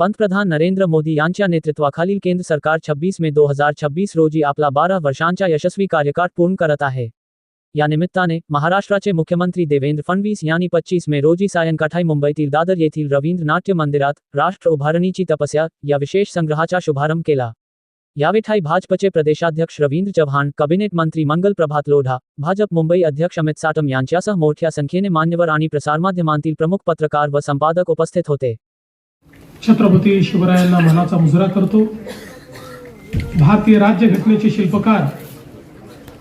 पंतप्रधान नरेंद्र मोदी यांच्या नेतृत्वाखालील केंद्र सरकार 26 मे 2026 रोजी आपला 12 वर्षांचा यशस्वी कार्यकाळ पूर्ण करत आहे. या निमित्ताने महाराष्ट्राचे मुख्यमंत्री देवेंद्र फडणवीस यांनी 25 मे रोजी सायंकाळी मुंबईतील दादर येथील रवींद्र नाट्य मंदिरात राष्ट्र उभारणीची तपस्या या विशेष संग्रहाचा शुभारंभ केला. यावेळी भाजपचे प्रदेशाध्यक्ष रवींद्र चव्हाण, कॅबिनेट मंत्री मंगल प्रभात लोढा, भाजप मुंबई अध्यक्ष अमित साटम यांच्यासह मोठ्या संख्येने मान्यवर आणि प्रसारमाध्यमांतील प्रमुख पत्रकार व संपादक उपस्थित होते. छत्रपती शिवरायांना मानाचा मुजरा करतो. भारतीय राज्यघटनेचे शिल्पकार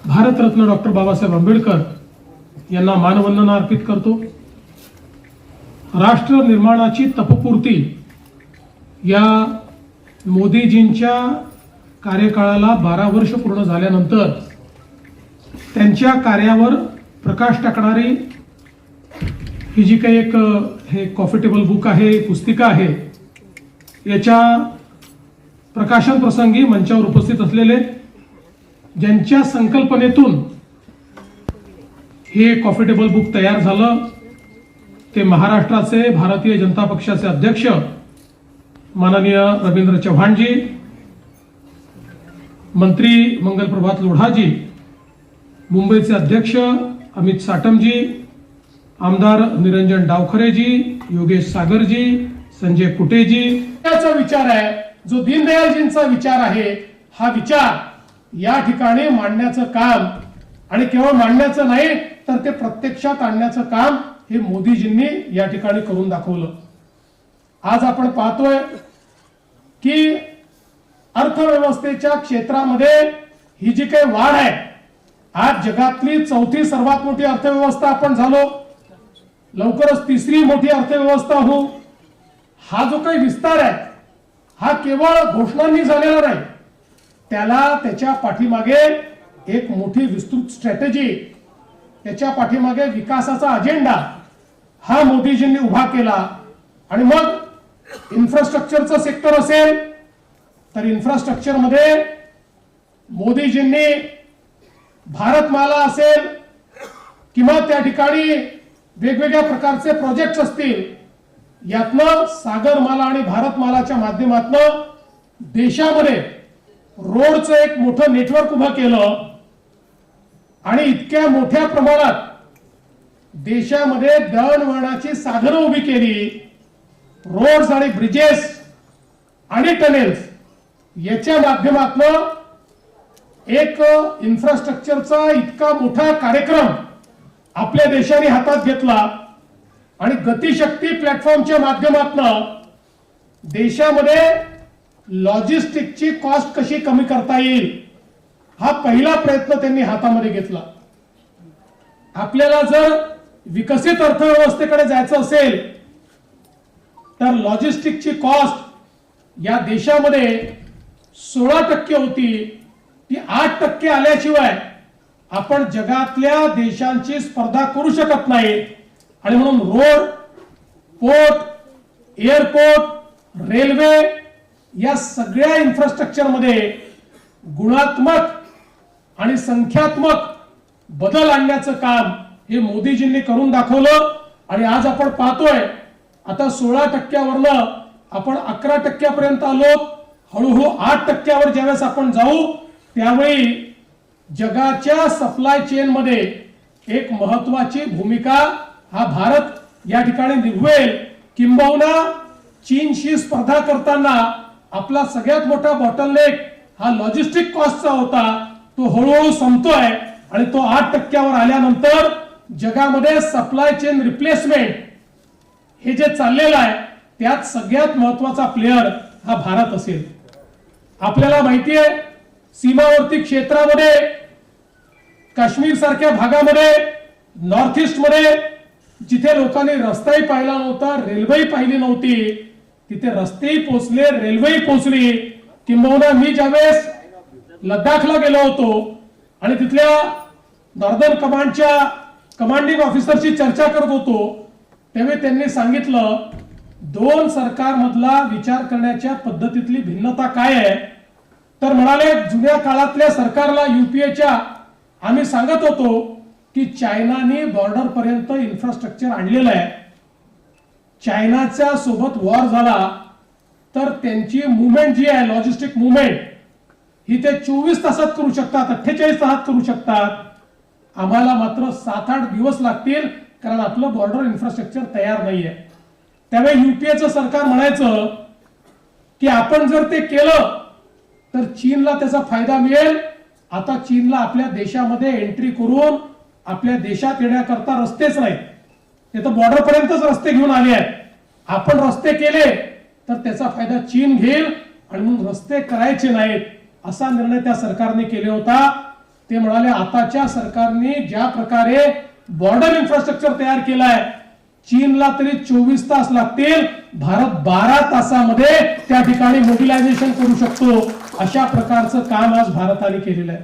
भारतरत्न डॉक्टर बाबासाहेब आंबेडकर यांना मानवंदना अर्पित करतो. राष्ट्र निर्माणाची तपपूर्ती या मोदीजींच्या कार्यकाळाला 12 वर्ष पूर्ण झाल्यानंतर त्यांच्या कार्यावर प्रकाश टाकणारी ही जी काही एक हे कॉफी टेबल बुक आहे, पुस्तिका आहे, याच्या प्रकाशन प्रसंगी मंचावर उपस्थित असलेले ज्यांच्या संकल्पनेतून हे कॉफी टेबल बुक तयार झालं ते महाराष्ट्राचे भारतीय जनता पक्षाचे अध्यक्ष माननीय रवींद्र चव्हाणजी, मंत्री मंगल प्रभात लोढाजी, मुंबईचे अध्यक्ष अमित साटमजी, आमदार निरंजन डावखरेजी, योगेश सागरजी, संजय कुटेजी. त्याचा विचार आहे जो दीनदयालजींचा विचार आहे. हा विचार या ठिकाणी मांडण्याचं काम आणि केवळ मांडण्याचं नाही तर ते प्रत्यक्षात आणण्याचं काम हे मोदीजींनी या ठिकाणी करून दाखवलं. आज आपण पाहतोय की अर्थव्यवस्थेच्या क्षेत्रामध्ये ही जी काही वाढ आहे, आज जगातली 4थी सर्वात मोठी अर्थव्यवस्था आपण झालो, लवकरच 3री मोठी अर्थव्यवस्था होऊ. हा जो काही विस्तार आहे हा केवळ घोषणांनी झालेला नाही, त्याला त्याच्या पाठीमागे एक मोठी विस्तृत स्ट्रॅटेजी, त्याच्या पाठीमागे विकासाचा अजेंडा हा मोदीजींनी उभा केला. आणि मग इन्फ्रास्ट्रक्चरचं सेक्टर असेल तर इन्फ्रास्ट्रक्चर मध्ये मोदीजींनी भारतमाला असेल किंवा त्या ठिकाणी वेगवेगळ्या प्रकारचे प्रोजेक्ट्स असतील, यातनं सागरमाला आणि भारतमालाच्या माध्यमातून देशामध्ये रोडचं एक मोठं नेटवर्क उभं केलं आणि इतक्या मोठ्या प्रमाणात देशामध्ये दळणवळणाची साधनं उभी केली. रोड्स आणि ब्रिजेस आणि टनेल्स याच्या माध्यमातून एक इन्फ्रास्ट्रक्चरचा इतका मोठा कार्यक्रम आपल्या देशाने हातात घेतला आणि गतिशक्ती प्लॅटफॉर्मच्या माध्यमातून देशामध्ये लॉजिस्टिकची कॉस्ट कशी कमी करता येईल हा पहिला प्रयत्न त्यांनी हातामध्ये घेतला. आपल्याला जर विकसित अर्थव्यवस्थेकडे जायचं असेल तर लॉजिस्टिकची कॉस्ट या देशामध्ये 16% होती, ती 8% आल्याशिवाय आपण जगातल्या देशांची स्पर्धा करू शकत नाही. आणि म्हणून रोड, पोर्ट, एअरपोर्ट, रेल्वे या सगळ्या इन्फ्रास्ट्रक्चर मध्ये गुणात्मक आणि संख्यात्मक बदल आणण्याचं काम हे मोदीजींनी करून दाखवलं. आणि आज आपण पाहतोय आता 16%वरनं आपण 11% आलो. हळूहळू 8%वर ज्यावेळेस आपण जाऊ त्यावेळी जगाच्या सप्लाय चेन मध्ये एक महत्वाची भूमिका हा भारत या ठिकाणी निभवेल. किंबहुना चीनशी स्पर्धा करताना आपला सगळ्यात मोठा बॉटलनेक हा लॉजिस्टिक कॉस्टचा होता, तो हळूहळू संपतोय आणि तो 8%वर आल्यानंतर जगामध्ये सप्लाय चेन रिप्लेसमेंट हे जे चाललेलं आहे त्यात सगळ्यात महत्वाचा प्लेयर हा भारत असेल. आपल्याला माहिती आहे सीमावर्ती क्षेत्रामध्ये, काश्मीर सारख्या भागामध्ये, नॉर्थ ईस्ट मध्ये जिथे लोकांनी रस्ताही पाहिला नव्हता, रेल्वेही पाहिली नव्हती, तिथे रस्तेही पोहोचले, रेल्वेही पोहोचली. किंबहुना मी ज्यावेळेस लडाखला गेलो होतो आणि तिथल्या नॉर्दर्न कमांडच्या कमांडिंग ऑफिसरशी चर्चा करत होतो त्यावेळी त्यांनी सांगितलं 2 सरकारमधला विचार करण्याच्या पद्धतीतली भिन्नता काय आहे. तर म्हणाले जुन्या काळातल्या सरकारला यूपीएच्या आम्ही सांगत होतो की चायनाने बॉर्डर पर्यंत इन्फ्रास्ट्रक्चर आणलेलं आहे. चायनाच्या सोबत वॉर झाला तर त्यांची मुवमेंट जी आहे, लॉजिस्टिक मुवमेंट ही ते 24 तासात करू शकतात, 48 तासात करू शकतात. आम्हाला मात्र 7-8 दिवस लागतील, कारण आपलं बॉर्डर इन्फ्रास्ट्रक्चर तयार नाहीये. त्यामुळे युपीएचं सरकार म्हणायचं की आपण जर ते केलं तर चीनला त्याचा फायदा मिळेल. आता चीनला आपल्या देशामध्ये एंट्री करून आपल्या देशात येण्याकरता रस्तेच नाहीत. ते तर बॉर्डर पर्यंतच रस्ते घेऊन आले आहेत. आपण रस्ते केले तर त्याचा फायदा चीन घेईल आणि म्हणून रस्ते करायचे नाहीत असा निर्णय त्या सरकारने केला होता. ते म्हणाले आताच्या सरकारने ज्या प्रकारे बॉर्डर इन्फ्रास्ट्रक्चर तयार केलाय, चीनला तरी 24 तास लागतील, भारत 12 तासामध्ये त्या ठिकाणी मोबिलायझेशन करू शकतो. अशा प्रकारचं काम आज भारताने केलेलं आहे.